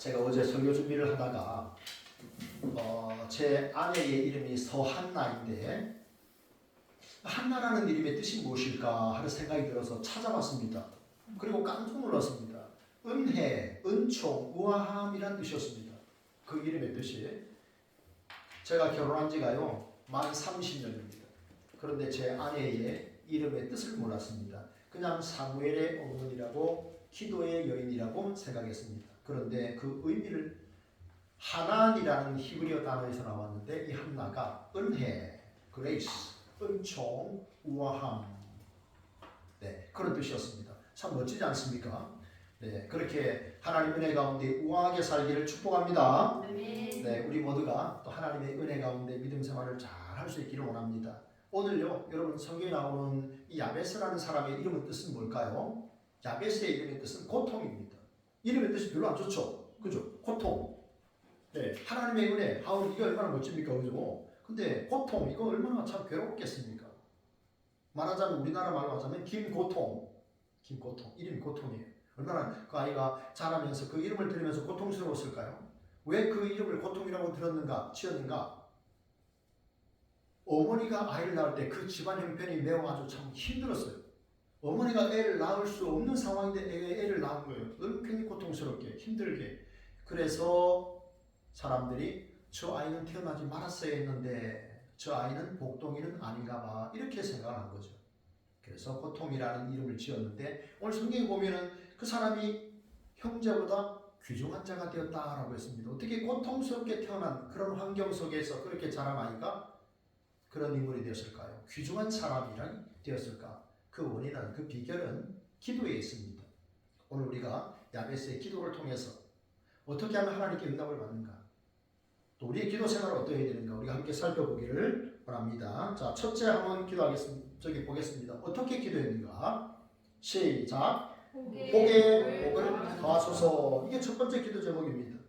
제가 어제 설교 준비를 하다가 제 아내의 이름이 서한나인데 한나라는 이름의 뜻이 무엇일까 하는 생각이 들어서 찾아봤습니다. 그리고 깜짝 놀랐습니다. 은혜, 은총, 우아함이란 뜻이었습니다. 그 이름의 뜻이. 제가 결혼한 지가요 만 30년입니다. 그런데 제 아내의 이름의 뜻을 몰랐습니다. 그냥 사무엘의 어머니라고 기도의 여인이라고 생각했습니다. 그런데 그 의미를 하나니라는 히브리어 단어에서 나왔는데 이 한나가 은혜, 그레이스, 은총, 우아함, 네, 그런 뜻이었습니다. 참 멋지지 않습니까? 네, 그렇게 하나님 은혜 가운데 우아하게 살기를 축복합니다. 네, 우리 모두가 또 하나님의 은혜 가운데 믿음 생활을 잘 할 수 있기를 원합니다. 오늘요, 여러분 성경에 나오는 이 야베스라는 사람의 이름의 뜻은 뭘까요? 야베스의 이름의 뜻은 고통입니다. 이름의 뜻이 별로 안 좋죠, 그죠? 고통. 네, 하나님의 은혜, 이게 얼마나 멋집니까, 그죠? 근데 고통, 이거 얼마나 참 괴롭겠습니까? 말하자면 우리나라 말로 하자면 김고통, 이름이 고통이에요. 얼마나 그 아이가 자라면서 그 이름을 들으면서 고통스러웠을까요? 왜 그 이름을 고통이라고 지었는가? 어머니가 아이를 낳을 때 그 집안 형편이 매우 아주 참 힘들었어요. 어머니가 애를 낳을 수 없는 상황인데 애를 낳은 거예요. 굉장히 고통스럽게, 힘들게. 그래서 사람들이 저 아이는 태어나지 말았어야 했는데 저 아이는 복동이는 아닌가 봐, 이렇게 생각한 거죠. 그래서 고통이라는 이름을 지었는데 오늘 성경에 보면은 그 사람이 형제보다 귀중한 자가 되었다라고 했습니다. 어떻게 고통스럽게 태어난 그런 환경 속에서 그렇게 자란 아이가 그런 인물이 되었을까요? 귀중한 사람이란 되었을까? 그 원인은, 그 비결은 기도에 있습니다. 오늘 우리가 야베스의 기도를 통해서 어떻게 하면 하나님께 응답을 받는가? 또 우리의 기도 생활을 어떻게 해야 되는가? 우리가 함께 살펴보기를 바랍니다. 자, 첫째 한번 기도하겠습니다. 저기 보겠습니다. 어떻게 기도했는가? 시작. 복에 복을 더하소서. 이게 첫 번째 기도 제목입니다.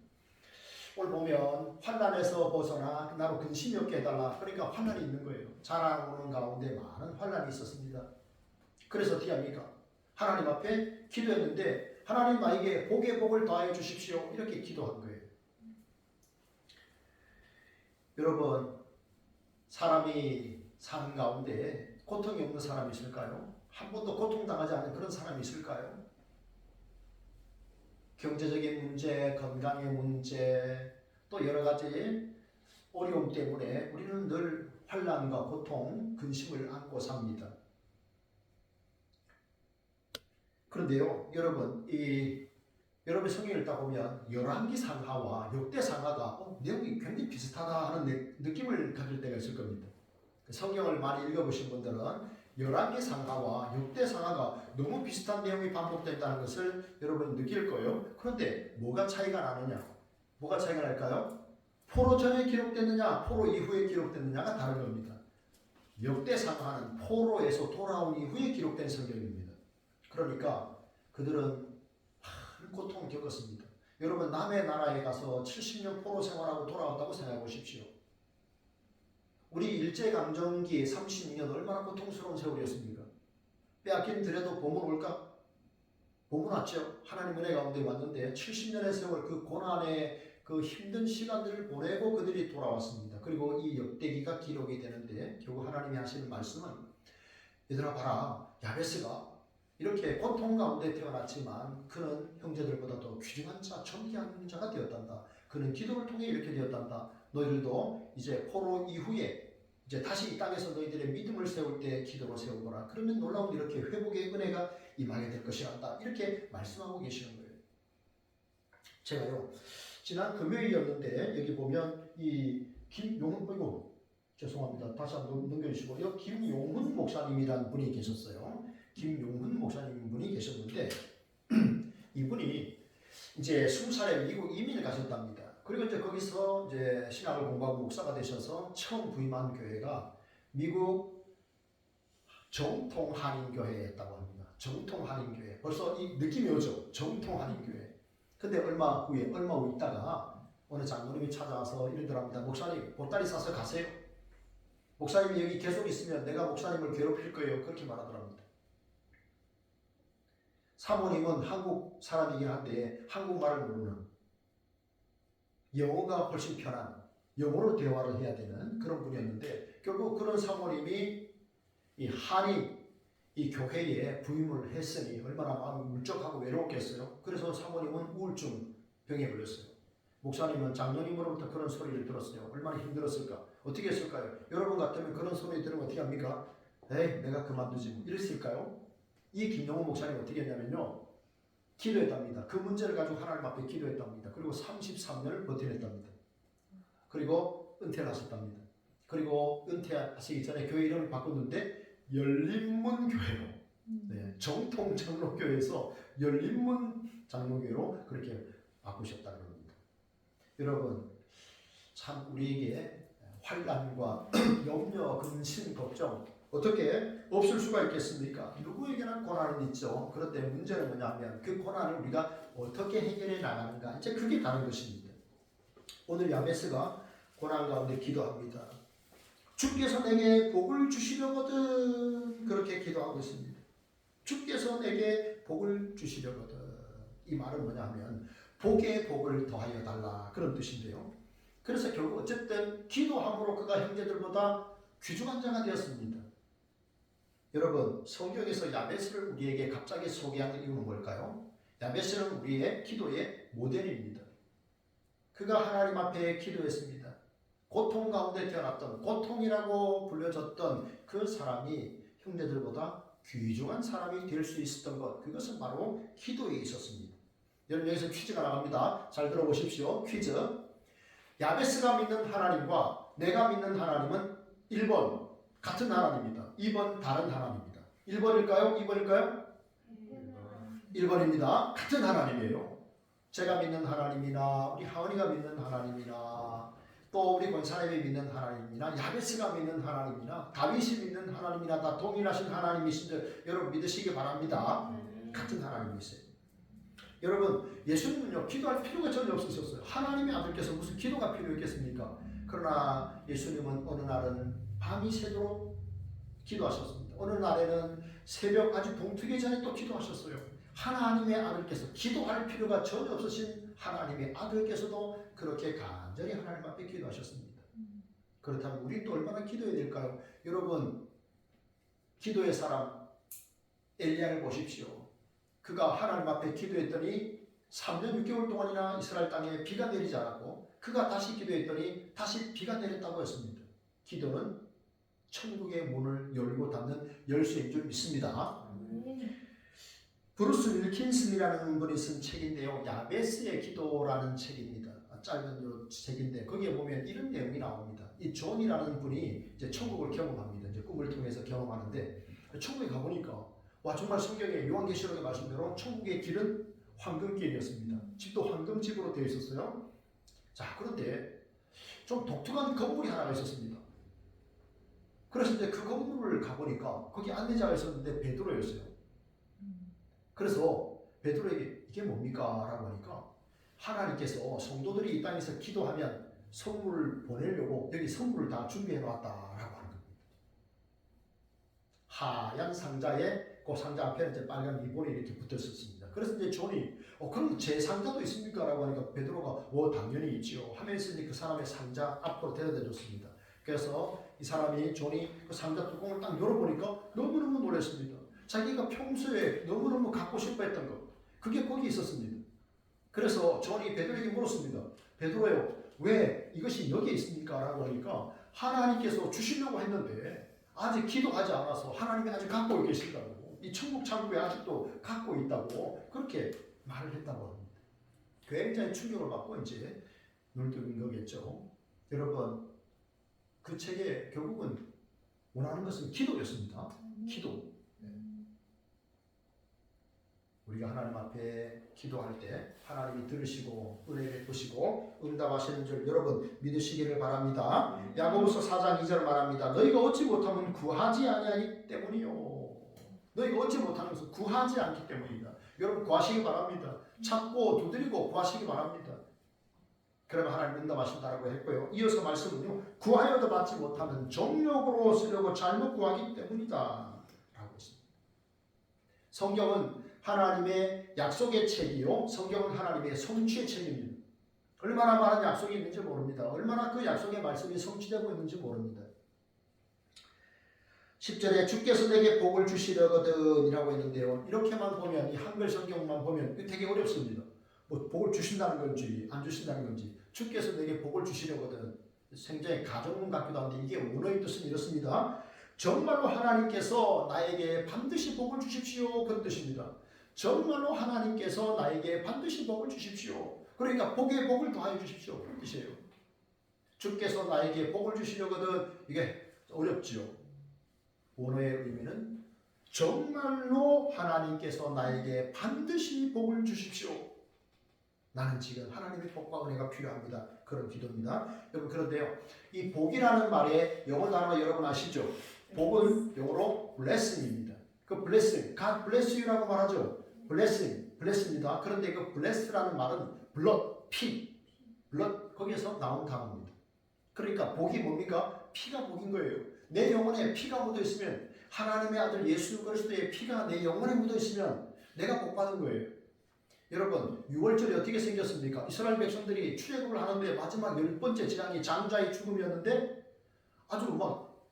오늘 보면 환난에서 벗어나 나로 근심이 없게 해달라. 그러니까 환난이 있는 거예요. 자라오는 가운데 많은 환난이 있었습니다. 그래서 어떻게 합니까? 하나님 앞에 기도했는데 하나님 나에게 복에 복을 더하여 주십시오, 이렇게 기도한 거예요. 여러분, 사람이 사는 가운데 고통이 없는 사람이 있을까요? 한 번도 고통당하지 않은 그런 사람이 있을까요? 경제적인 문제, 건강의 문제, 또 여러 가지 어려움 때문에 우리는 늘 환난과 고통, 근심을 안고 삽니다. 그런데요, 여러분, 여러분 성경을 읽다 보면 열왕기 상하와 역대 상하가 내용이 굉장히 비슷하다 하는 느낌을 가질 때가 있을 겁니다. 성경을 많이 읽어보신 분들은 열왕기 상하와 역대 상하가 너무 비슷한 내용이 반복된다는 것을 여러분 느낄 거예요. 그런데 뭐가 차이가 나느냐? 뭐가 차이가 날까요? 포로 전에 기록됐느냐, 포로 이후에 기록됐느냐가 다른 겁니다. 역대 상하는 포로에서 돌아온 이후에 기록된 성경입니다. 그러니까 그들은 큰 고통을 겪었습니다. 여러분, 남의 나라에 가서 70년 포로 생활하고 돌아왔다고 생각해 보십시오. 우리 일제강점기 32년 얼마나 고통스러운 세월이었습니까? 빼앗긴 들여도 봄은 올까? 봄은 왔죠. 하나님 은혜 가운데 왔는데 70년의 세월, 그 고난의 그 힘든 시간들을 보내고 그들이 돌아왔습니다. 그리고 이 역대기가 기록이 되는데 결국 하나님이 하시는 말씀은, 얘들아 봐라, 야베스가 이렇게 고통 가운데 태어났지만 그는 형제들보다 더 귀중한 자, 존귀한 자가 되었단다. 그는 기도를 통해 이렇게 되었단다. 너희들도 이제 포로 이후에 이제 다시 이 땅에서 너희들의 믿음을 세울 때 기도로 세우거라. 그러면 놀라운 이렇게 회복의 은혜가 임하게 될 것이란다. 이렇게 말씀하고 계시는 거예요. 제가요, 지난 금요일이었는데 여기 보면 이 죄송합니다. 다시 한번 넘겨주시고, 여기 김용훈 목사님이라는 분이 계셨어요. 김용훈 목사님 분이 계셨는데 이분이 이제 20살에 미국 이민을 가셨답니다. 그리고 이제 거기서 이제 신학을 공부하고 목사가 되셔서 처음 부임한 교회가 미국 정통 한인교회였다고 합니다. 정통 한인교회. 벌써 이 느낌이 오죠? 정통 한인교회. 근데 얼마 후 있다가 어느 장로님이 찾아와서 이러더랍니다. 목사님, 보따리 싸서 가세요. 목사님이 여기 계속 있으면 내가 목사님을 괴롭힐 거예요. 그렇게 말하더랍니다. 사모님은 한국 사람이긴 한데 한국말을 모르는, 영어가 훨씬 편한 영어로 대화를 해야 되는 그런 분이었는데 결국 그런 사모님이 이 한이 이 교회에 부임을 했으니 얼마나 마음이 울적하고 외로웠겠어요. 그래서 사모님은 우울증 병에 걸렸어요. 목사님은 장로님으로부터 그런 소리를 들었어요. 얼마나 힘들었을까? 어떻게 했을까요? 여러분 같으면 그런 소리 들으면 어떻게 합니까? 에이, 내가 그만두지 뭐 이랬을까요? 이 김영호 목사님 어떻게 했냐면요. 기도했답니다. 그 문제를 가지고 하나님 앞에 기도했답니다. 그리고 33년을 버텨냈답니다. 그리고 은퇴를 하셨답니다. 그리고 은퇴하시기 전에 교회 이름을 바꿨는데 열린문 교회로, 네, 정통 장로교회에서 열린문 장로교회로 그렇게 바꾸셨다는 겁니다. 여러분, 참 우리에게 환난과 염려, 근심, 걱정 어떻게 없을 수가 있겠습니까? 누구에게나 고난은 있죠. 그런데 문제는 뭐냐면 그 고난을 우리가 어떻게 해결해 나가는가, 이제 그게 다른 것입니다. 오늘 야베스가 고난 가운데 기도합니다. 주께서 내게 복을 주시려거든, 그렇게 기도하고 있습니다. 주께서 내게 복을 주시려거든. 이 말은 뭐냐 하면 복에 복을 더하여 달라, 그런 뜻인데요. 그래서 결국 어쨌든 기도함으로 그가 형제들보다 귀중한 자가 되었습니다. 여러분, 성경에서 야베스를 우리에게 갑자기 소개하는 이유는 뭘까요? 야베스는 우리의 기도의 모델입니다. 그가 하나님 앞에 기도했습니다. 고통 가운데 태어났던, 고통이라고 불려졌던 그 사람이 형제들보다 귀중한 사람이 될 수 있었던 것, 그것은 바로 기도에 있었습니다. 여러분, 여기서 퀴즈가 나갑니다. 잘 들어보십시오. 퀴즈. 야베스가 믿는 하나님과 내가 믿는 하나님은 1번 같은 하나님입니다. 2번 다른 하나님입니다. 1번일까요? 2번일까요? 1번입니다. 같은 하나님이에요. 제가 믿는 하나님이나 우리 하은이가 믿는 하나님이나 또 우리 권사님이 믿는 하나님이나 야베스가 믿는 하나님이나 다윗이 믿는 하나님이나 다 동일하신 하나님이신 줄 여러분 믿으시기 바랍니다. 같은 하나님이세요. 여러분, 예수님은요 기도할 필요가 전혀 없으셨어요. 하나님의 아들께서 무슨 기도가 필요했겠습니까? 그러나 예수님은 어느 날은 밤이 새도록 기도하셨습니다. 어느 날에는 새벽 아주 동트기 전에 또 기도하셨어요. 하나님의 아들께서, 기도할 필요가 전혀 없으신 하나님의 아들께서도 그렇게 간절히 하나님 앞에 기도하셨습니다. 그렇다면 우리 또 얼마나 기도해야 될까요? 여러분, 기도의 사람 엘리야를 보십시오. 그가 하나님 앞에 기도했더니 3년 6개월 동안이나 이스라엘 땅에 비가 내리지 않았고, 그가 다시 기도했더니 다시 비가 내렸다고 했습니다. 기도는 천국의 문을 열고 닫는 열쇠인 줄 믿습니다. 브루스 윌킨슨이라는 분이 쓴 책인데요, 야베스의 기도라는 책입니다. 짧은 책인데 거기에 보면 이런 내용이 나옵니다. 이 존이라는 분이 이제 천국을 경험합니다. 이제 꿈을 통해서 경험하는데 천국에 가보니까 와, 정말 성경에 요한계시록의 말씀대로 천국의 길은 황금길이었습니다. 집도 황금집으로 되어 있었어요. 자, 그런데 좀 독특한 건물이 하나가 있었습니다. 그래서 이제 그 건물을 가보니까 거기 안내자가 있었는데 베드로였어요. 그래서 베드로에게 이게 뭡니까? 라고 하니까 하나님께서 성도들이 이 땅에서 기도하면 선물을 보내려고 여기 선물을 다 준비해 놨다라고 하는 겁니다. 하얀 상자에 그 상자 앞에는 이제 빨간 리본이 이렇게 붙어 있었습니다. 그래서 이제 존이 그럼 제 상자도 있습니까? 라고 하니까 베드로가 당연히 있지요 하면서 이제 그 사람의 상자 앞으로 데려다 줬습니다. 그래서 이 사람이 존이 그 상자 뚜껑을 딱 열어보니까 너무너무 놀랐습니다. 자기가 평소에 너무너무 갖고 싶어 했던 것, 그게 거기 있었습니다. 그래서 존이 베드로에게 물었습니다. 베드로요, 왜 이것이 여기에 있습니까? 라고 하니까 하나님께서 주시려고 했는데 아직 기도하지 않아서 하나님이 아직 갖고 계신다고, 이 천국 창고에 아직도 갖고 있다고 그렇게 말을 했다고 합니다. 굉장히 충격을 받고 이제 눈을 뜨는 거겠죠. 여러분, 그 책에 결국은 원하는 것은 기도였습니다. 기도. 우리가 하나님 앞에 기도할 때 하나님이 들으시고 은혜 베푸시고 응답하시는 줄 여러분 믿으시기를 바랍니다. 야고보서 4장 2절 말합니다. 너희가 얻지 못하면 구하지 아니하기 때문이요. 너희가 얻지 못하는 것은 구하지 않기 때문이다. 여러분 구하시기 바랍니다. 찾고 두드리고 구하시기 바랍니다. 그러면 하나님 응답하신다라고 했고요. 이어서 말씀은요, 구하여도 받지 못하면 정욕으로 쓰려고 잘못 구하기 때문이다 라고 했습니다. 성경은 하나님의 약속의 책이요, 성경은 하나님의 성취의 책입니다. 얼마나 많은 약속이 있는지 모릅니다. 얼마나 그 약속의 말씀이 성취되고 있는지 모릅니다. 10절에 주께서 내게 복을 주시려거든 이라고 했는데요. 이렇게만 보면, 이 한글 성경만 보면 되게 어렵습니다. 뭐 복을 주신다는 건지 안 주신다는 건지, 주께서 내게 복을 주시려거든, 생전에 가정문 같기도 한데 이게 원어의 뜻은 이렇습니다. 정말로 하나님께서 나에게 반드시 복을 주십시오, 그런 뜻입니다. 정말로 하나님께서 나에게 반드시 복을 주십시오. 그러니까 복에 복을 더하여 주십시오, 그런 뜻이에요. 주께서 나에게 복을 주시려거든, 이게 어렵지요. 원어의 의미는 정말로 하나님께서 나에게 반드시 복을 주십시오. 나는 지금 하나님의 복과 은혜가 필요합니다. 그런 기도입니다. 여러분, 그런데요, 이 복이라는 말의 영어 단어 여러분 아시죠? 복은 영어로 blessing입니다. 그 blessing, God bless you라고 말하죠. blessing입니다. 그런데 그 bless라는 말은 blood, 피, blood, 거기에서 나온 단어입니다. 그러니까 복이 뭡니까? 피가 복인 거예요. 내 영혼에 피가 묻어 있으면, 하나님의 아들 예수 그리스도의 피가 내 영혼에 묻어 있으면 내가 복 받은 거예요. 여러분, 6월절이 어떻게 생겼습니까? 이스라엘 백성들이 출애굽을 하는데 마지막 10번째 재앙이 장자의 죽음이었는데, 아주 막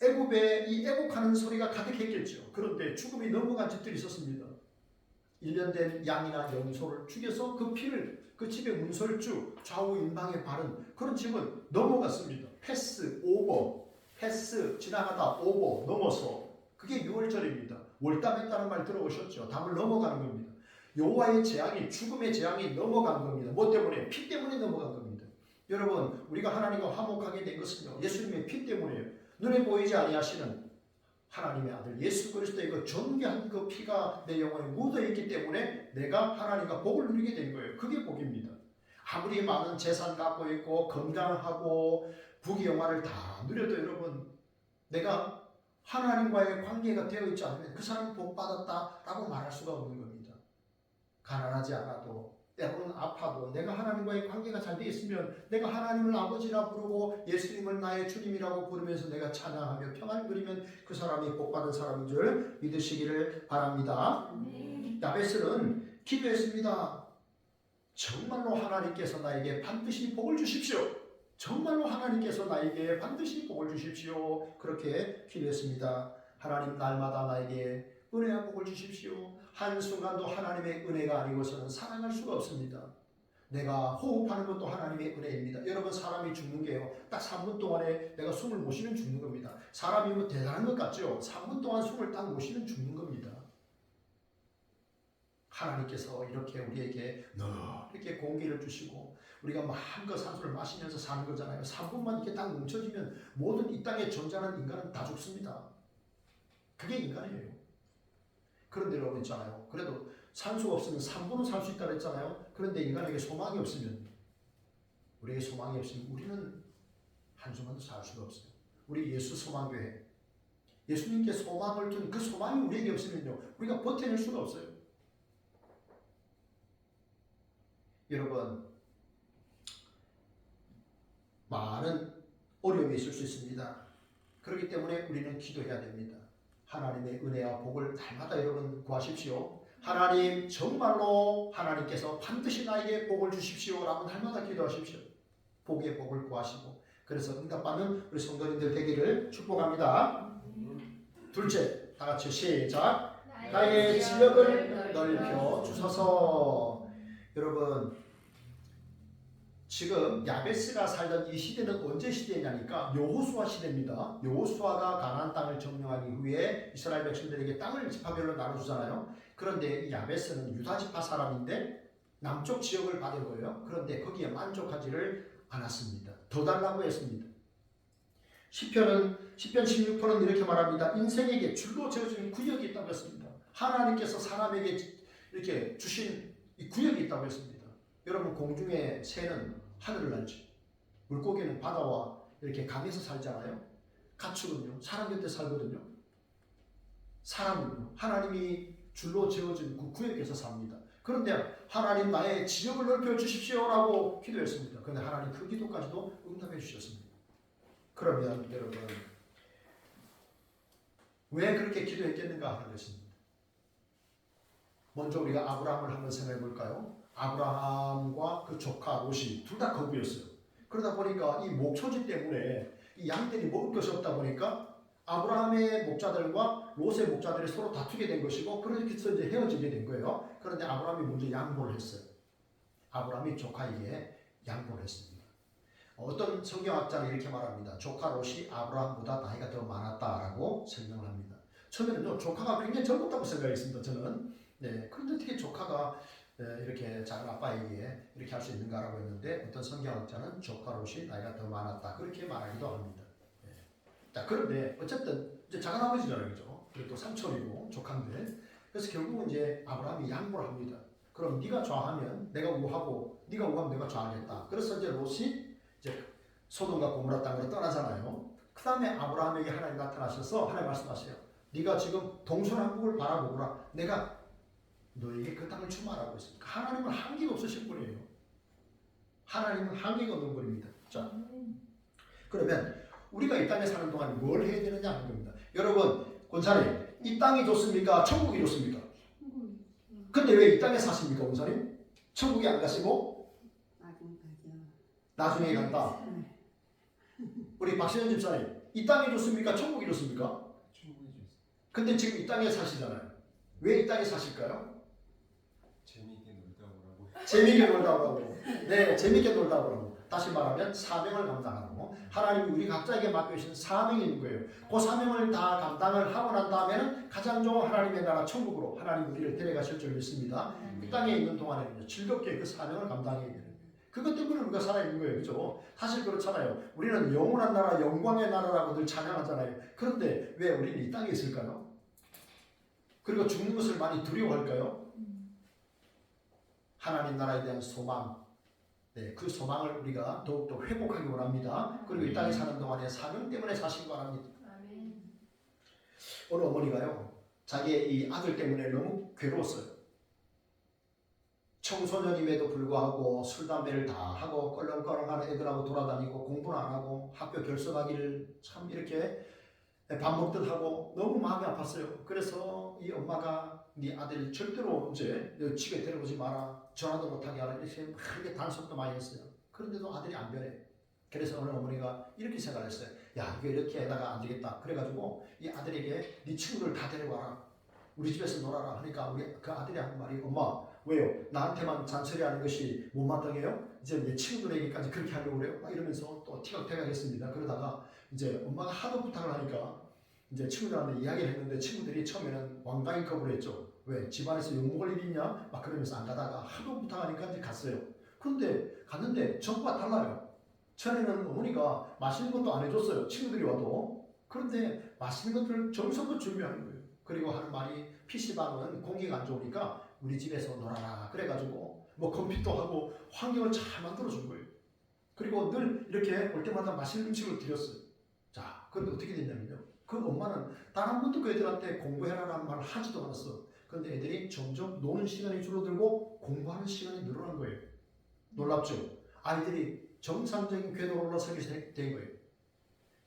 애굽에 이 애곡하는 소리가 가득했겠죠. 그런데 죽음이 넘어간 집들이 있었습니다. 1년 된 양이나 염소를 죽여서 그 피를 그 집의 문설주 좌우 인방에 바른 그런 집은 넘어갔습니다. 패스 지나가다 오버 넘어서, 그게 6월절입니다. 월담했다는 말 들어보셨죠? 담을 넘어가는 겁니다. 여호와의 재앙이, 죽음의 재앙이 넘어간 겁니다. 뭐 때문에? 피 때문에 넘어간 겁니다. 여러분, 우리가 하나님과 화목하게 된 것은요, 예수님의 피 때문이에요. 눈에 보이지 아니하시는 하나님의 아들 예수 그리스도의 그 존귀한 그 피가 내 영혼에 묻어있기 때문에 내가 하나님과 복을 누리게 된 거예요. 그게 복입니다. 아무리 많은 재산 갖고 있고 건강하고 부귀영화를 다 누려도 여러분, 내가 하나님과의 관계가 되어 있지 않으면 그 사람이 복 받았다라고 말할 수가 없는 겁니다. 가난하지 않아도, 때로는 아파도 내가 하나님과의 관계가 잘 되어 있으면, 내가 하나님을 아버지라 부르고 예수님을 나의 주님이라고 부르면서 내가 찬양하며 평안을 누리면 그 사람이 복받은 사람인 줄 믿으시기를 바랍니다. 야베스는 기도했습니다. 정말로 하나님께서 나에게 반드시 복을 주십시오. 정말로 하나님께서 나에게 반드시 복을 주십시오. 그렇게 기도했습니다. 하나님, 날마다 나에게 은혜와 복을 주십시오. 한순간도 하나님의 은혜가 아니고서는 살아갈 수가 없습니다. 내가 호흡하는 것도 하나님의 은혜입니다. 여러분, 사람이 죽는 게요, 딱 3분 동안에 내가 숨을 못 쉬면 죽는 겁니다. 사람이 뭐 대단한 것 같죠? 3분 동안 숨을 딱 못 쉬면 죽는 겁니다. 하나님께서 이렇게 우리에게 이렇게 공기를 주시고 우리가 마음껏 산소를 마시면서 사는 거잖아요. 3분만 이렇게 딱 멈춰지면 모든 이 땅에 존재하는 인간은 다 죽습니다. 그게 인간이에요. 그런데 여러분 있잖아요. 그래도 산소가 없으면 3분은 살 수 있다고 했잖아요. 그런데 인간에게 소망이 없으면, 우리에게 소망이 없으면 우리는 한순간도 살 수가 없어요. 우리 예수 소망교회, 예수님께 소망을 둔 그 소망이 우리에게 없으면요, 우리가 버텨낼 수가 없어요. 여러분, 많은 어려움이 있을 수 있습니다. 그렇기 때문에 우리는 기도해야 됩니다. 하나님의 은혜와 복을 날마다 여러분 구하십시오. 하나님, 정말로 하나님께서 반드시 나에게 복을 주십시오 라고 날마다 기도하십시오. 복의 복을 구하시고, 그래서 응답받는 우리 성도님들 되기를 축복합니다. 둘째, 다 같이 시작. 나의 지역을 넓혀 주소서. 여러분, 지금 야베스가 살던 이 시대는 언제 시대냐니까 여호수아 시대입니다. 여호수아가 가나안 땅을 점령한 이후에 이스라엘 백성들에게 땅을 지파별로 나눠주잖아요. 그런데 이 야베스는 유다 지파 사람인데 남쪽 지역을 받은 거예요. 그런데 거기에 만족하지를 않았습니다. 더 달라고 했습니다. 시편 16편은 이렇게 말합니다. 인생에게 줄로 지어진 구역이 있다고 했습니다. 하나님께서 사람에게 이렇게 주신 이 구역이 있다고 했습니다. 여러분, 공중의 새는 하늘을 날지, 물고기는 바다와 이렇게 강에서 살잖아요. 가축은요, 사람 곁에 살거든요. 사람은요, 하나님이 줄로 지어진 그 구역에서 삽니다. 그런데 하나님, 나의 지역을 넓혀 주십시오라고 기도했습니다. 그런데 하나님 그 기도까지도 응답해 주셨습니다. 그러면 여러분, 왜 그렇게 기도했겠는가 하는 것입니다. 먼저 우리가 아브라함을 한번 생각해 볼까요? 아브라함과 그 조카 롯이 둘 다 거부였어요. 그러다 보니까 이 목초지 때문에 이 양들이 먹을 것이 없다 보니까 아브라함의 목자들과 롯의 목자들이 서로 다투게 된 것이고, 그렇게 해서 이제 헤어지게 된 거예요. 그런데 아브라함이 먼저 양보를 했어요. 아브라함이 조카에게 양보를 했습니다. 어떤 성경학자는 이렇게 말합니다. 조카 롯이 아브라함보다 나이가 더 많았다라고 설명을 합니다. 처음에는요, 조카가 굉장히 젊었다고 생각했습니다. 저는. 네, 그런데 어떻게 조카가 이렇게 작은 아빠에게 이렇게 할 수 있는가라고 했는데, 어떤 성경학자는 조카 롯이 나이가 더 많았다 그렇게 말하기도 합니다. 네. 자, 그런데 어쨌든 이제 작은 아버지잖아요, 그죠? 그리고 또 삼촌이고 조카인데, 그래서 결국은 이제 아브라함이 양보를 합니다. 그럼 네가 좌하면 내가 우하고, 네가 우하면 내가 좌하겠다. 그래서 이제 롯이 이제 소돔과 고모라 땅으로 떠나잖아요. 그 다음에 아브라함에게 하나님 나타나셔서 하나님 말씀하세요. 네가 지금 동서남북을 바라보거라. 내가 너에게 그 땅을 주마라고 했습니다. 하나님은 한계가 없으신 분이에요. 하나님은 한계가 없는 분입니다. 자, 그러면 우리가 이 땅에 사는 동안 뭘 해야 되느냐 하는 겁니다. 여러분, 권사님, 이 땅이 좋습니까? 천국이 좋습니까? 근데 왜 이 땅에 사십니까, 권사님? 천국에 안 가시고 나중에 간다. 우리 박신현 집사님, 이 땅이 좋습니까? 천국이 좋습니까? 충분히 좋습니다. 근데 지금 이 땅에 사시잖아요. 왜 이 땅에 사실까요? 재미있게 놀다 오라고. 재미있게 놀다 오라고. 네, 재미있게 놀다 오라고. 다시 말하면 사명을 감당하고, 하나님이 우리 각자에게 맡겨주신 사명이 있는 거예요. 그 사명을 다 감당을 하고 난 다음에는 가장 좋은 하나님의 나라 천국으로 하나님 우리를 데려가실 줄 믿습니다. 이 땅에 있는 동안에는 즐겁게 그 사명을 감당해야 되는 거예요. 그것 때문에 우리가 살아있는 거예요. 그죠? 사실 그렇잖아요. 우리는 영원한 나라, 영광의 나라라고 늘 찬양하잖아요. 그런데 왜 우리는 이 땅에 있을까요? 그리고 죽는 것을 많이 두려워할까요? 하나님 나라에 대한 소망, 네, 그 소망을 우리가 더욱더 회복하기 원합니다. 그리고 이 땅에 사는 동안에 사명 때문에 사시기 바랍니다. 어느 어머니가요, 자기의 이 아들 때문에 너무 괴로웠어요. 청소년임에도 불구하고 술, 담배를 다 하고 껄렁껄렁하는 애들하고 돌아다니고 공부는 안 하고 학교 결석하기를 참 이렇게 밥 먹듯 하고 너무 마음이 아팠어요. 그래서 이 엄마가 네 아들 절대로 이제 집에 데려오지 마라, 전화도 못하게 하라, 이렇게 크게 단속도 많이 했어요. 그런데도 아들이 안 변해. 그래서 어느 어머니가 이렇게 생각을 했어요. 야, 이거 이렇게 해다가 안 되겠다. 그래가지고 이 아들에게 네 친구들 다 데려와라, 우리 집에서 놀아라 하니까 우리 그 아들이 한 말이, 엄마 왜요? 나한테만 잔소리하는 것이 못마땅해요? 이제 내 친구들에게까지 그렇게 하려고 그래요? 막 이러면서 또 티격태격했습니다. 그러다가 이제 엄마가 하도 부탁을 하니까 이제 친구들한테 이야기를 했는데, 친구들이 처음에는 왕따인급으로 했죠. 왜? 집안에서 욕먹을 일이 있냐? 막 그러면서 안 가다가 하도 부탁하니까 이제 갔어요. 그런데 갔는데 전과 달라요. 전에는 어머니가 맛있는 것도 안 해줬어요. 친구들이 와도. 그런데 맛있는 것들을 정성껏 준비하는 거예요. 그리고 하는 말이, PC방은 공기가 안 좋으니까 우리 집에서 놀아라. 그래가지고 뭐 컴퓨터하고 환경을 잘 만들어준 거예요. 그리고 늘 이렇게 올 때마다 맛있는 음식을 드렸어요. 자, 그런데 어떻게 됐냐면요, 그 엄마는 단 한 번도 그 애들한테 공부해라라는 말을 하지도 않았어. 그런데 애들이 점점 노는 시간이 줄어들고 공부하는 시간이 늘어난 거예요. 놀랍죠? 아이들이 정상적인 궤도로 올라서게 된 거예요.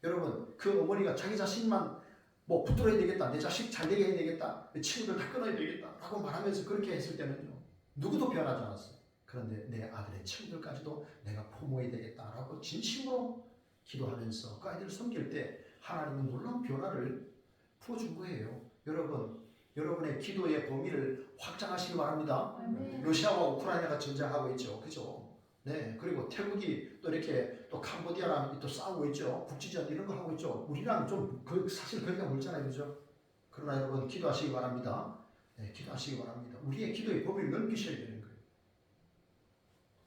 여러분, 그 어머니가 자기 자신만 뭐 붙들어야 되겠다, 내 자식 잘 되게 해야 되겠다, 내 친구들 다 끊어야 되겠다 라고 말하면서 그렇게 했을 때는요, 누구도 변하지 않았어요. 그런데 내 아들의 친구들까지도 내가 포모해야 되겠다라고 진심으로 기도하면서 그 아이들을 섬길 때 하나님은 놀라운 변화를 부어준 거예요. 여러분, 여러분의 기도의 범위를 확장하시기 바랍니다. 러시아와 우크라이나가 전쟁하고 있죠. 그죠? 네, 그리고 태국이 또 이렇게 또 캄보디아랑 또 싸우고 있죠. 국지전 이런 거 하고 있죠. 우리랑 좀 사실 거리가 멀잖아요. 그죠? 그러나 여러분, 기도하시기 바랍니다. 네, 기도하시기 바랍니다. 우리의 기도의 범위를 넓히셔야 되는 거예요.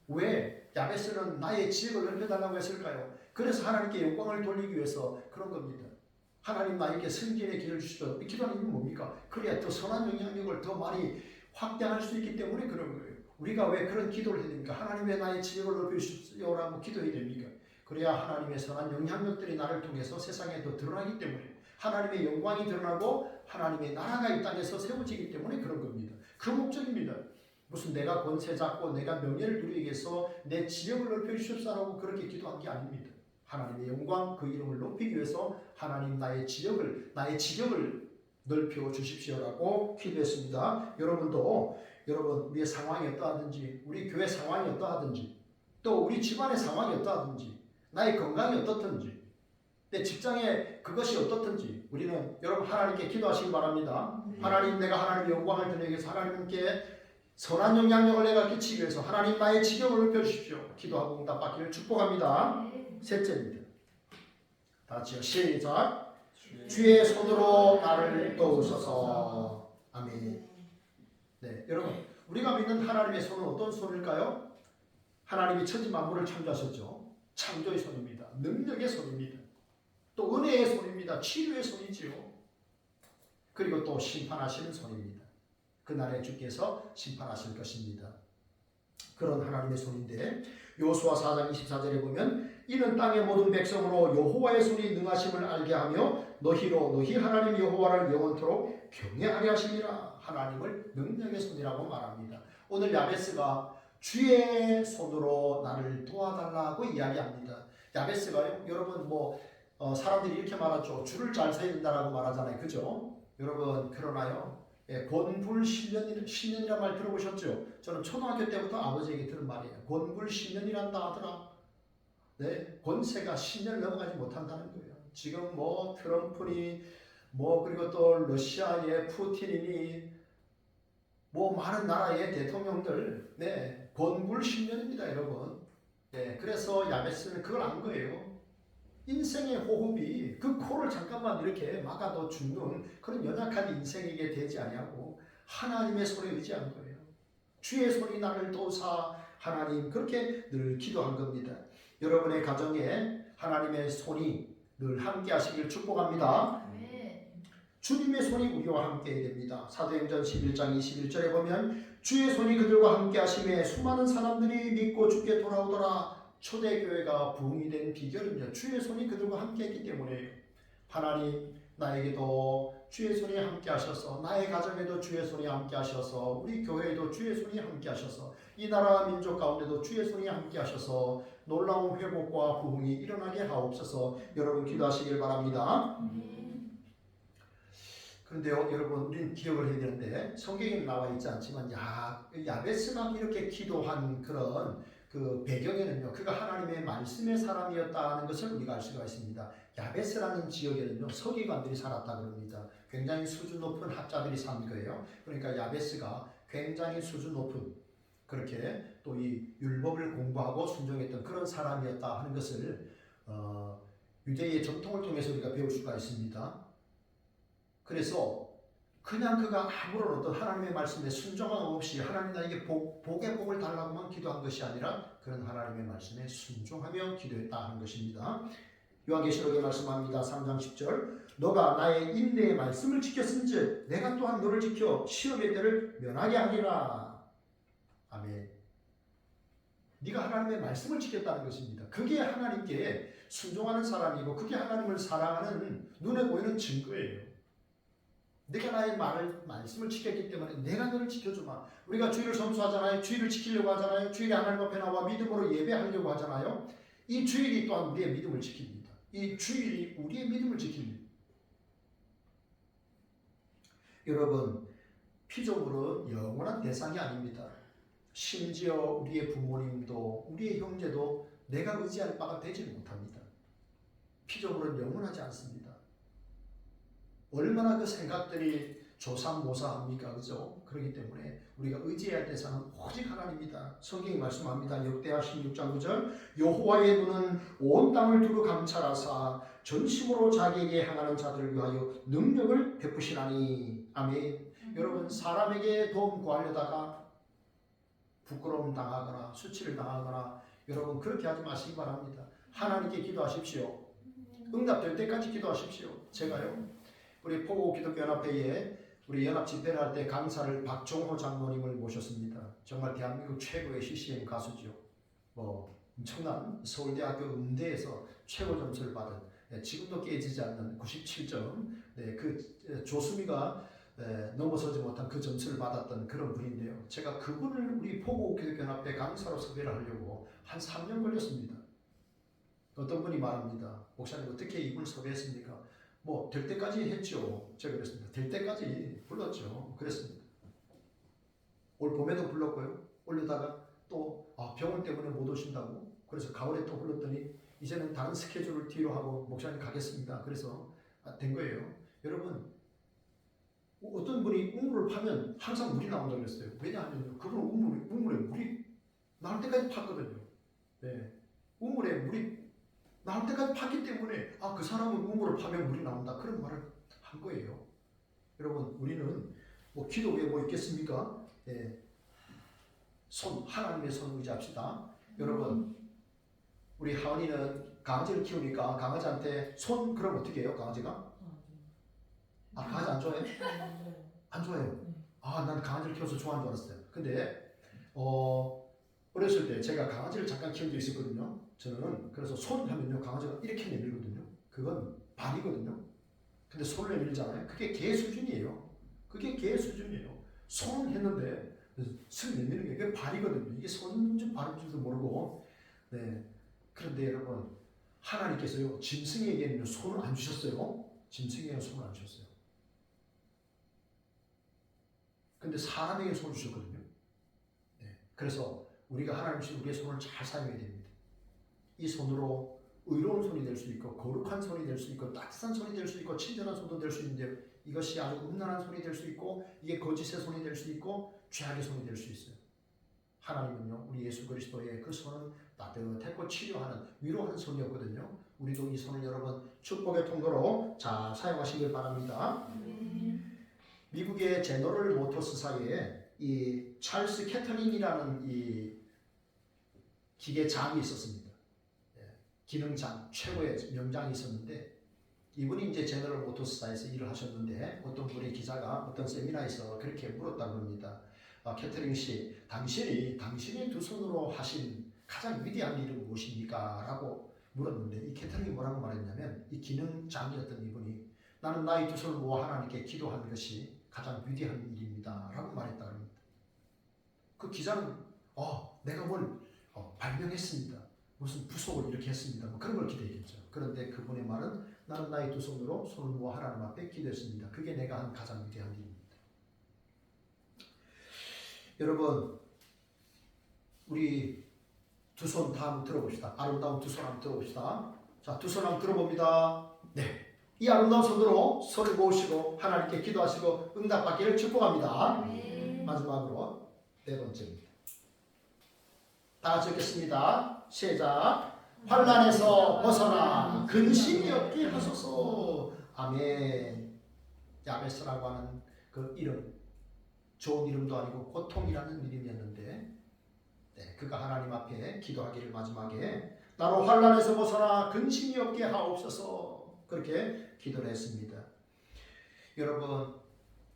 왜 야베스는 나의 지역을 넓혀달라고 했을까요? 그래서 하나님께 영광을 돌리기 위해서 그런 겁니다. 하나님 나에게 승진의 길을 주시죠. 기도하는 이유는 뭡니까? 그래야 더 선한 영향력을 더 많이 확대할 수 있기 때문에 그런 거예요. 우리가 왜 그런 기도를 해야 됩니까? 하나님 왜 나의 지역을 넓혀주시오라고 기도해야 됩니까? 그래야 하나님의 선한 영향력들이 나를 통해서 세상에 더 드러나기 때문에, 하나님의 영광이 드러나고 하나님의 나라가 이 땅에서 세워지기 때문에 그런 겁니다. 그 목적입니다. 무슨 내가 권세 잡고 내가 명예를 누리기 위해서 내 지역을 넓혀주십사라고 그렇게 기도한 게 아닙니다. 하나님의 영광, 그 이름을 높이기 위해서 하나님 나의 지역을 넓혀 주십시오라고 기도했습니다. 여러분도 여러분 우리의 상황이 어떠하든지, 우리 교회 상황이 어떠하든지, 또 우리 집안의 상황이 어떠하든지, 나의 건강이 어떻든지, 내 직장에 그것이 어떻든지 우리는 여러분 하나님께 기도하시기 바랍니다. 하나님, 내가 하나님의 영광을 드리기 위해서 하나님께 선한 영향력을 내가 끼치기 위해서 하나님 나의 지경을 넓혀 주십시오. 기도하고 응답받기를 축복합니다. 셋째입니다. 다 같이요. 시작. 주의 손으로 나를 도우소서. 아멘. 네, 여러분 우리가 믿는 하나님의 손은 어떤 손일까요? 하나님이 천지 만물을 창조하셨죠. 창조의 손입니다. 능력의 손입니다. 또 은혜의 손입니다. 치료의 손이지요. 그리고 또 심판하시는 손입니다. 그날에 주께서 심판하실 것입니다. 그런 하나님의 손인데 여호수아 4장 24절에 보면 이는 땅의 모든 백성으로 여호와의 손이 능하심을 알게 하며 너희로 너희 하나님 여호와를 영원토록 경외하게 하시니라. 하나님을 능력의 손이라고 말합니다. 오늘 야베스가 주의 손으로 나를 도와달라고 이야기합니다. 야베스가요, 여러분 사람들이 이렇게 말하죠. 줄을 잘 서야 된다라고 말하잖아요. 그죠? 여러분 그러나요? 권불신년이란 말 들어보셨죠? 저는 초등학교 때부터 아버지에게 들은 말이에요. 권불신년이란다 하더라. 네, 권세가 10년을 넘어가지 못한다는 거예요. 지금 트럼프니 그리고 또 러시아의 푸틴이니 많은 나라의 대통령들, 네, 권불신년입니다, 여러분. 네, 그래서 야베스는 그걸 안 거예요. 인생의 호흡이 그 코를 잠깐만 이렇게 막아도 죽는 그런 연약한 인생에게 되지 아니하고 하나님의 손에 의지한 거예요. 주의 손이 나를 도우사. 하나님, 그렇게 늘 기도한 겁니다. 여러분의 가정에 하나님의 손이 늘 함께 하시길 축복합니다. 주님의 손이 우리와 함께 됩니다. 사도행전 11장 21절에 보면 주의 손이 그들과 함께 하심에 수많은 사람들이 믿고 주께 돌아오더라. 초대교회가 부흥이 된 비결은요, 주의 손이 그들과 함께 했기 때문에요. 하나님, 나에게도 주의 손이 함께 하셔서, 나의 가정에도 주의 손이 함께 하셔서, 우리 교회에도 주의 손이 함께 하셔서, 이 나라 민족 가운데도 주의 손이 함께 하셔서 놀라운 회복과 부흥이 일어나게 하옵소서. 여러분 기도하시길 바랍니다. 그런데요, 여러분, 우리는 기억을 해야 되는데 성경에 나와 있지 않지만 야베스가 이렇게 기도한 그런 그 배경에는요, 그가 하나님의 말씀의 사람이었다는 것을 우리가 알 수가 있습니다. 야베스라는 지역에는요, 서기관들이 살았다 그럽니다. 굉장히 수준 높은 학자들이 산 거예요. 그러니까 야베스가 굉장히 수준 높은, 그렇게 또 이 율법을 공부하고 순종했던 그런 사람이었다 하는 것을 유대의 전통을 통해서 우리가 배울 수가 있습니다. 그래서 그냥 그가 아무런 어떤 하나님의 말씀에 순종함 없이 하나님 나에게 복의 복을 달라고만 기도한 것이 아니라 그런 하나님의 말씀에 순종하며 기도했다 하는 것입니다. 요한계시록에 말씀합니다. 3장 10절 너가 나의 인내의 말씀을 지켰은즉 내가 또한 너를 지켜 시험의 때를 면하게 하리라. 아멘. 네가 하나님의 말씀을 지켰다는 것입니다. 그게 하나님께 순종하는 사람이고 그게 하나님을 사랑하는 눈에 보이는 증거예요. 내가 나의 말씀을 지켰기 때문에 내가 너를 지켜주마. 우리가 주일을 성수하잖아요. 주일을 지키려고 하잖아요. 주일에 하나님 앞에 나와 믿음으로 예배하려고 하잖아요. 이 주일이 또한 우리의 믿음을 지킵니다. 이 주일이 우리의 믿음을 지킵니다. 여러분, 피조물은 영원한 대상이 아닙니다. 심지어 우리의 부모님도 우리의 형제도 내가 의지할 바가 되지 못합니다. 피조물은 영원하지 않습니다. 얼마나 그 생각들이 조삼모사합니까? 그죠? 그렇기 때문에 우리가 의지해야 할 대상은 오직 하나님입니다. 성경이 말씀합니다. 역대하 16장 9절 여호와의 눈은 온 땅을 두루 감찰하사 전심으로 자기에게 향하는 자들을 위하여 능력을 베푸시나니. 아멘. 여러분, 사람에게 도움 구하려다가 부끄러움 당하거나 수치를 당하거나 여러분 그렇게 하지 마시기 바랍니다. 하나님께 기도하십시오. 응답될 때까지 기도하십시오. 제가요, 우리 포구 기독교 연합회에 우리 연합 집회를 할 때 강사를 박종호 장로님을 모셨습니다. 정말 대한민국 최고의 CCM 가수죠. 엄청난 서울대학교 음대에서 최고 점수를 받은, 지금도 깨지지 않는 97점, 그 조수미가 넘어서지 못한 그 점수를 받았던 그런 분인데요. 제가 그분을 우리 포구 기독교 연합회 강사로 섭외를 하려고 한 3년 걸렸습니다. 어떤 분이 말합니다. 목사님 어떻게 이분을 섭외했습니까? 뭐 될 때까지 했죠. 제가 그랬습니다. 될 때까지 불렀죠. 그랬습니다. 올 봄에도 불렀고요. 올려다가 또 병원 때문에 못 오신다고 그래서 가을에 또 불렀더니 이제는 다른 스케줄을 뒤로 하고 목사님 가겠습니다. 그래서 된 거예요. 여러분 어떤 분이 우물을 파면 항상 물이 나온다고 그랬어요. 왜냐하면 그분은 우물에 물이 나올 때까지 팠거든요. 네. 우물에 물이 나올 때까지 팠기 때문에 그 사람은 우물을 파면 물이 나온다 그런 말을 한 거예요. 여러분 우리는 뭐 기도 외에 뭐 있겠습니까? 네. 하나님의 손 의지합시다. 여러분 우리 하은이는 강아지를 키우니까 강아지한테 손 그럼 어떻게 해요? 강아지가? 강아지 안 좋아해요? 안 좋아해요. 난 강아지를 키워서 좋아하는 줄 알았어요. 근데 어렸을 때 제가 강아지를 잠깐 키운 적이 있었거든요. 저는 그래서 손 하면요 강아지가 이렇게 내밀거든요. 그건 발이거든요. 근데 손을 내밀잖아요. 그게 개 수준이에요. 그게 개 수준이에요. 손 했는데 손 내미는 게 그게 발이거든요. 이게 손인지 발인지도 모르고. 네. 그런데 여러분 하나님께서요 짐승에게는 손을 안 주셨어요. 짐승에게는 손을 안 주셨어요. 근데 사람에게 손을 주셨거든요. 네. 그래서 우리가 하나님 주신 우리의 손을 잘 사용해야 됩니다. 이 손으로 의로운 손이 될 수 있고 거룩한 손이 될 수 있고 따뜻한 손이 될 수 있고 친절한 손도 될 수 있는데 이것이 아주 음란한 손이 될 수 있고 이게 거짓의 손이 될 수 있고 죄악의 손이 될 수 있어요. 하나님은요 우리 예수 그리스도의 그 손은 따뜻했고 치료하는 위로하는 손이었거든요. 우리도 이 손을 여러분 축복의 통로로 잘 사용하시길 바랍니다. 미국의 제너럴 모터스사에 이 찰스 캐터링이라는 이 기계장이 있었습니다. 기능장 최고의 명장이 있었는데 이분이 이제 제너럴 모터스사에서 일을 하셨는데 어떤 분의 기자가 어떤 세미나에서 그렇게 물었다고 합니다. 캐터링 씨, 당신이 두 손으로 하신 가장 위대한 일은 무엇입니까? 라고 물었는데 이 캐터링이 뭐라고 말했냐면 이 기능장이었던 이분이 나는 나의 두 손을 모아 하나님께 기도하는 것이 가장 위대한 일입니다. 라고 말했다고 합니다. 그 기자는 내가 뭘 발명했습니다. 무슨 부속을 이렇게 했습니다. 뭐 그런 걸 기대했겠죠. 그런데 그분의 말은 나는 나의 두 손으로 손을 모아 하나님 앞에 기도했습니다. 그게 내가 한 가장 위대한 일입니다. 여러분 우리 두 손 다 한번 들어봅시다. 아름다운 두 손 한번 들어봅시다. 자, 두 손 한번 들어봅니다. 네. 이 아름다운 손으로 손을 모으시고 하나님께 기도하시고 응답받기를 축복합니다. 마지막으로 네 번째입니다. 다 같이 읽겠습니다. 시작. 환난에서 벗어나 근심이 없게 하소서. 아멘. 야베스라고 하는 그 이름 좋은 이름도 아니고 고통이라는 이름이었는데 그가 하나님 앞에 기도하기를 마지막에 나로 환난에서 벗어나 근심이 없게 하옵소서 그렇게 기도를 했습니다. 여러분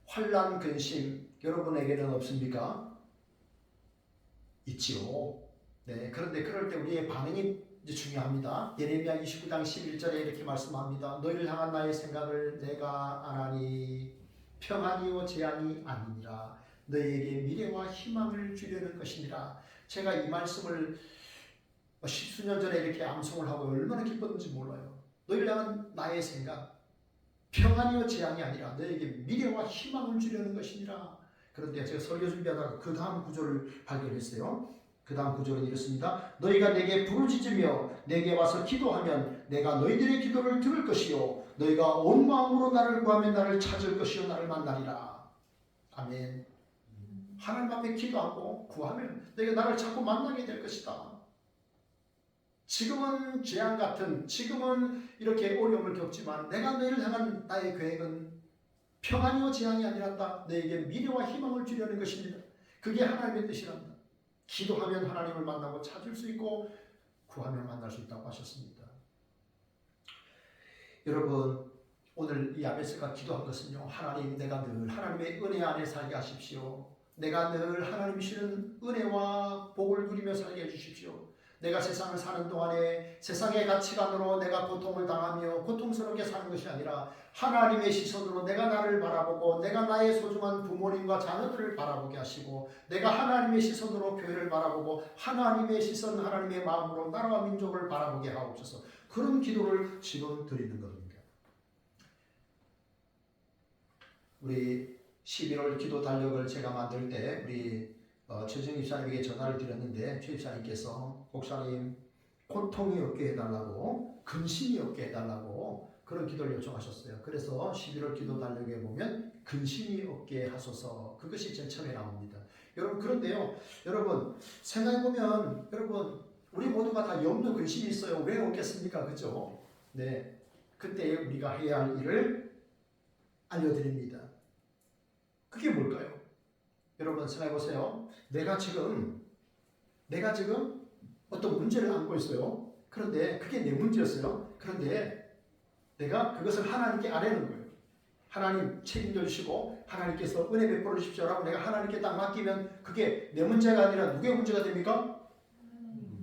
환난 근심 여러분에게는 없습니까? 있지요. 네, 그런데 그럴 때 우리의 반응이 이제 중요합니다. 예레미야 29장 11절에 이렇게 말씀합니다. 너희를 향한 나의 생각을 내가 아나니 평안이요 재앙이 아니니라. 너희에게 미래와 희망을 주려는 것이니라. 제가 이 말씀을 십수년 전에 이렇게 암송을 하고 얼마나 기뻤는지 몰라요. 너희를 향한 나의 생각 평안이요 재앙이 아니라 너희에게 미래와 희망을 주려는 것이니라. 그런데 제가 설교 준비하다가 그 다음 구절을 발견했어요. 그 다음 구절은 이렇습니다. 너희가 내게 부르짖으며 내게 와서 기도하면 내가 너희들의 기도를 들을 것이요 너희가 온 마음으로 나를 구하면 나를 찾을 것이요 나를 만나리라. 아멘. 하나님 앞에 기도하고 구하면 너희가 나를 자꾸 만나게 될 것이다. 지금은 재앙 같은 지금은 이렇게 어려움을 겪지만 내가 너희를 향한 나의 계획은 평안이요 재앙이 아니란다. 너에게 미래와 희망을 주려는 것입니다. 그게 하나님의 뜻이란다. 기도하면 하나님을 만나고 찾을 수 있고 구하면 만날 수 있다고 하셨습니다. 여러분 오늘 이 야베스가 기도한 것은요. 하나님 내가 늘 하나님의 은혜 안에 살게 하십시오. 내가 늘 하나님이 주시는 은혜와 복을 누리며 살게 해주십시오. 내가 세상을 사는 동안에 세상의 가치관으로 내가 고통을 당하며 고통스럽게 사는 것이 아니라 하나님의 시선으로 내가 나를 바라보고 내가 나의 소중한 부모님과 자녀들을 바라보게 하시고 내가 하나님의 시선으로 교회를 바라보고 하나님의 시선 하나님의 마음으로 나라와 민족을 바라보게 하옵소서. 그런 기도를 지금 드리는 겁니다. 우리 11월 기도 달력을 제가 만들 때 우리 최정 집사님에게 전화를 드렸는데 최 집사님께서 목사님 고통이 없게 해달라고 근심이 없게 해달라고 그런 기도를 요청하셨어요. 그래서 11월 기도 달력에 보면 근심이 없게 하소서 그것이 제일 처음에 나옵니다. 여러분 그런데요 여러분 생각해보면 여러분 우리 모두가 다 염려 근심이 있어요. 왜 없겠습니까? 그죠? 네, 그때 우리가 해야 할 일을 알려드립니다. 그게 뭘까요? 여러분 생각해보세요. 내가 지금 어떤 문제를 안고 있어요. 그런데 그게 내 문제였어요. 그런데 내가 그것을 하나님께 아뢰는 거예요. 하나님 책임져 주시고 하나님께서 은혜 베풀어 주십시오라고 내가 하나님께 딱 맡기면 그게 내 문제가 아니라 누구의 문제가 됩니까?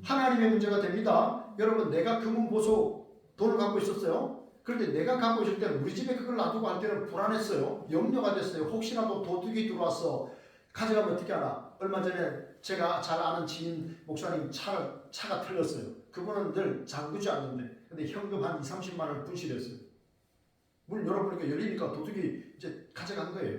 하나님의 문제가 됩니다. 여러분 내가 금은보소 돈을 갖고 있었어요. 그런데 내가 갖고 있을 때는 우리 집에 그걸 놔두고 할 때는 불안했어요. 염려가 됐어요. 혹시라도 도둑이 들어와서 가져가면 어떻게 하나. 얼마 전에 제가 잘 아는 지인 목사님 차가 틀렸어요. 그분은 늘 잠그지 않는데 근데 현금 한 20-30만 원을 분실했어요. 문 열어보니까 열리니까 도둑이 이제 가져간 거예요.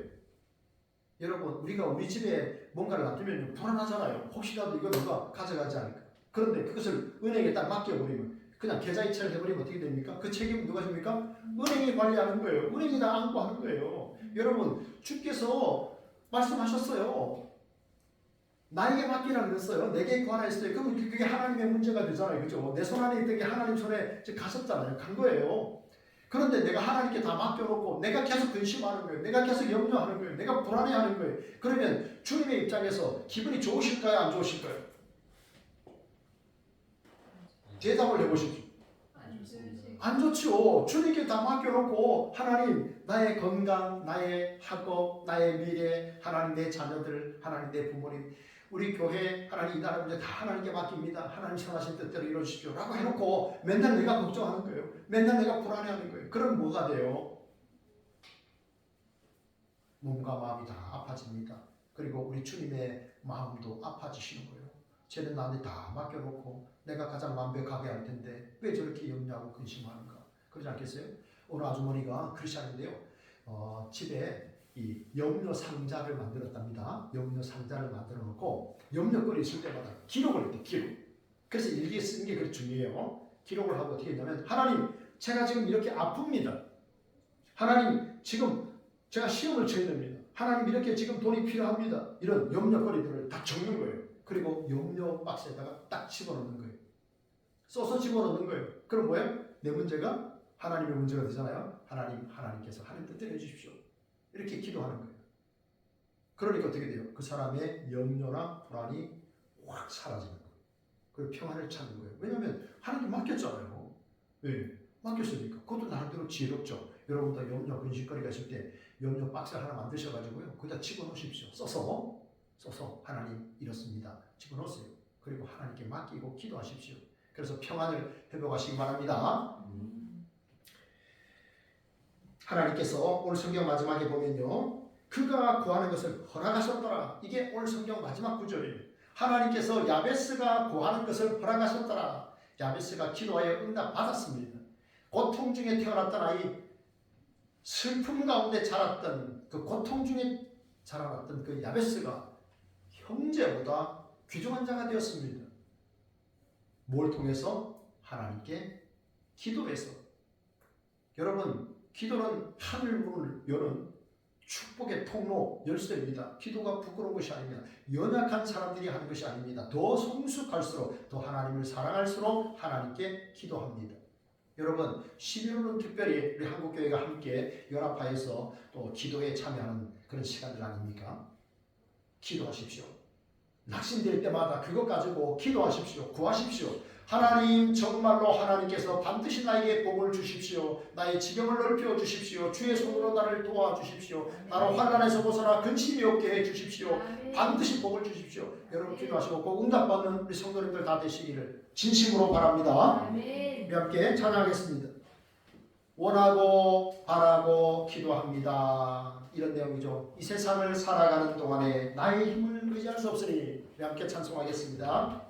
여러분 우리가 우리 집에 뭔가를 놔두면 불안하잖아요. 혹시라도 이거 누가 가져가지 않을까. 그런데 그것을 은행에 딱 맡겨버리면 그냥 계좌이체를 해버리면 어떻게 됩니까? 그 책임은 누가 집니까? 은행이 관리하는 거예요. 은행이 다 안고 하는 거예요. 여러분 주께서 말씀하셨어요. 나에게 맡기라 그랬어요. 내게 관하였어요. 그럼 그게 하나님의 문제가 되잖아요. 그죠? 내 손 안에 있던 게 하나님 손에 가셨잖아요. 간 거예요. 그런데 내가 하나님께 다 맡겨놓고 내가 계속 근심하는 거예요. 내가 계속 염려하는 거예요. 내가 불안해하는 거예요. 그러면 주님의 입장에서 기분이 좋으실까요? 안 좋으실까요? 대답을 해보십시오. 안 좋죠. 주님께 다 맡겨놓고 하나님 나의 건강, 나의 학업, 나의 미래, 하나님 내 자녀들, 하나님 내 부모님, 우리 교회 하나님 이 나라 문제 다 하나님께 맡깁니다. 하나님 선하신 뜻대로 이루어주십시오 라고 해놓고 맨날 내가 걱정하는 거예요. 맨날 내가 불안해하는 거예요. 그럼 뭐가 돼요? 몸과 마음이 다 아파집니다. 그리고 우리 주님의 마음도 아파지시는 거예요. 쟤는 나한테 다 맡겨놓고 내가 가장 완벽하게 할 텐데 왜 저렇게 염려하고 근심하는가? 그러지 않겠어요? 어느 아주머니가 크리스찬인데요. 집에 이 염려 상자를 만들었답니다. 염려 상자를 만들어 놓고 염려거리 있을 때마다 기록을 했대. 기록. 그래서 일기에 쓰는 게 그렇게 중요해요. 기록을 하고 어떻게 했냐면 하나님 제가 지금 이렇게 아픕니다. 하나님 지금 제가 시험을 쳐야 됩니다. 하나님 이렇게 지금 돈이 필요합니다. 이런 염려거리들을 다 적는 거예요. 그리고 염려 박스에다가 딱 집어넣는 거예요. 써서 집어넣는 거예요. 그럼 뭐예요? 내 문제가 하나님의 문제가 되잖아요. 하나님께서 하나님 뜻대로 해주십시오. 이렇게 기도하는 거예요. 그러니까 어떻게 돼요? 그 사람의 염려나 불안이 확 사라지는 거예요. 그리고 평안을 찾는 거예요. 왜냐하면 하나님께 맡겼잖아요. 왜? 맡겼으니까. 그것도 나름대로 지혜롭죠. 여러분도 염려, 근심거리가 있을 때 염려 박스 하나 만드셔가지고요. 거기다 집어넣으십시오. 써서 하나님 이렇습니다. 집어넣으세요. 그리고 하나님께 맡기고 기도하십시오. 그래서 평안을 회복하시기 바랍니다. 하나님께서 오늘 성경 마지막에 보면요. 그가 구하는 것을 허락하셨더라. 이게 오늘 성경 마지막 구절이에요. 하나님께서 야베스가 구하는 것을 허락하셨더라. 야베스가 기도하여 응답 받았습니다. 고통 중에 태어났던 아이, 슬픔 가운데 자랐던 그 고통 중에 자라났던 그 야베스가 형제보다 귀중한 자가 되었습니다. 뭘 통해서? 하나님께 기도해서. 여러분 기도는 하늘 문을 여는 축복의 통로 열쇠입니다. 기도가 부끄러운 것이 아닙니다. 연약한 사람들이 하는 것이 아닙니다. 더 성숙할수록 더 하나님을 사랑할수록 하나님께 기도합니다. 여러분 11월은 특별히 우리 한국교회가 함께 연합하여서 또 기도에 참여하는 그런 시간들 아닙니까? 기도하십시오. 낙심될 때마다 그것 가지고 기도하십시오. 구하십시오. 하나님 정말로 하나님께서 반드시 나에게 복을 주십시오. 나의 지경을 넓혀 주십시오. 주의 손으로 나를 도와주십시오. 나를 환난에서 벗어나 근심이 없게 해주십시오. 반드시 복을 주십시오. 여러분 기도하시고 꼭 응답받는 우리 성도님들 다 되시기를 진심으로 바랍니다. 우리 함께 찬양하겠습니다. 원하고 바라고 기도합니다. 이런 내용이죠. 이 세상을 살아가는 동안에 나의 힘을 의지할 수 없으니 우리 함께 찬송하겠습니다.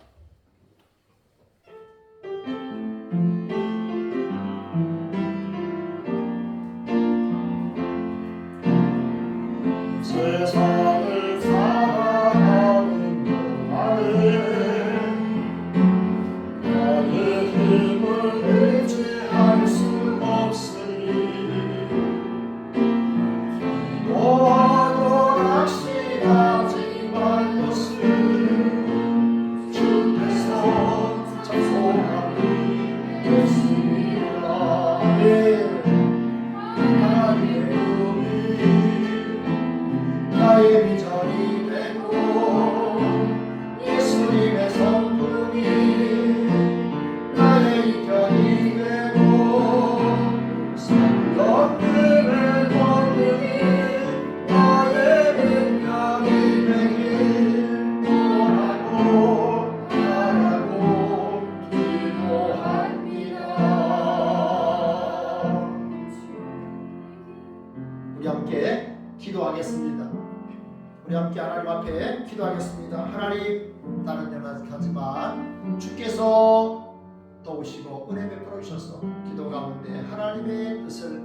기도하겠습니다. 하나님, 다른 연락하지만 주께서 도우시고 은혜 베풀어 주셔서 기도 가운데 하나님의 뜻을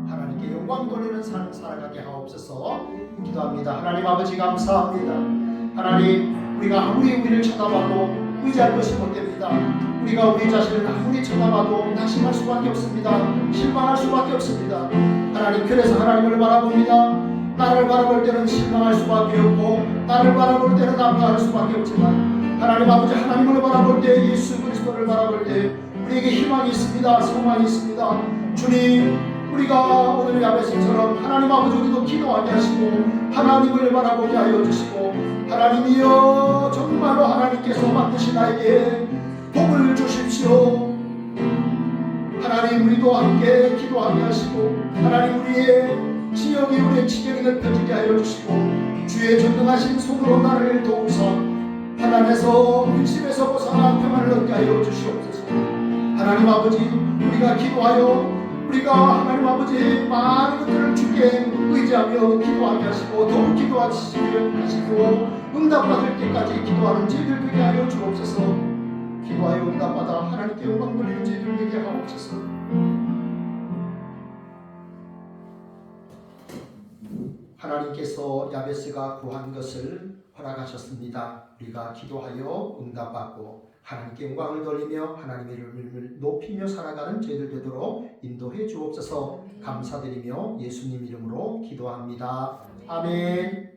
하나님께 영광 돌리는 삶 살아가게 하옵소서. 기도합니다. 하나님 아버지 감사합니다. 하나님, 우리가 아무리 우리를 쳐다봐도 의지할 것이 못 됩니다. 우리가 우리 자신을 아무리 쳐다봐도 낙심할 수밖에 없습니다. 실망할 수밖에 없습니다. 하나님, 그래서 하나님을 바라봅니다. 나를 바라볼 때는 실망할 수밖에 없고 나를 바라볼 때는 아파할 수밖에 없지만 하나님 아버지, 하나님을 바라볼 때, 예수 그리스도를 바라볼 때 우리에게 희망이 있습니다. 소망이 있습니다. 주님, 우리가 오늘 야베스처럼 하나님 아버지 우리도 기도하게 하시고 하나님을 바라보게 하여 주시고 하나님이여 정말로 하나님께서 만드신 나에게 복을 주십시오. 하나님, 우리도 함께 기도하게 하시고 하나님, 우리의 지역이 우리의 지경이 넓혀지게 하여 주시고 주의 전능하신 손으로 나를 도우사 하나님에서 근심에서 벗어나 평안을 얻게 하여 주시옵소서. 하나님 아버지, 우리가 기도하여 우리가 하나님 아버지 많은 것들을 주께 의지하며 기도하게 하시고 더욱 기도하시게 하시고 응답받을 때까지 기도하는 저희들 되게 하여 주옵소서. 기도하여 응답받아 하나님께 영광 돌리는 저희들 되게 하옵소서. 하나님께서 야베스가 구한 것을 허락하셨습니다. 우리가 기도하여 응답받고 하나님께 영광을 돌리며 하나님의 이름을 높이며 살아가는 저희들 되도록 인도해 주옵소서. 감사드리며 예수님 이름으로 기도합니다. 아멘.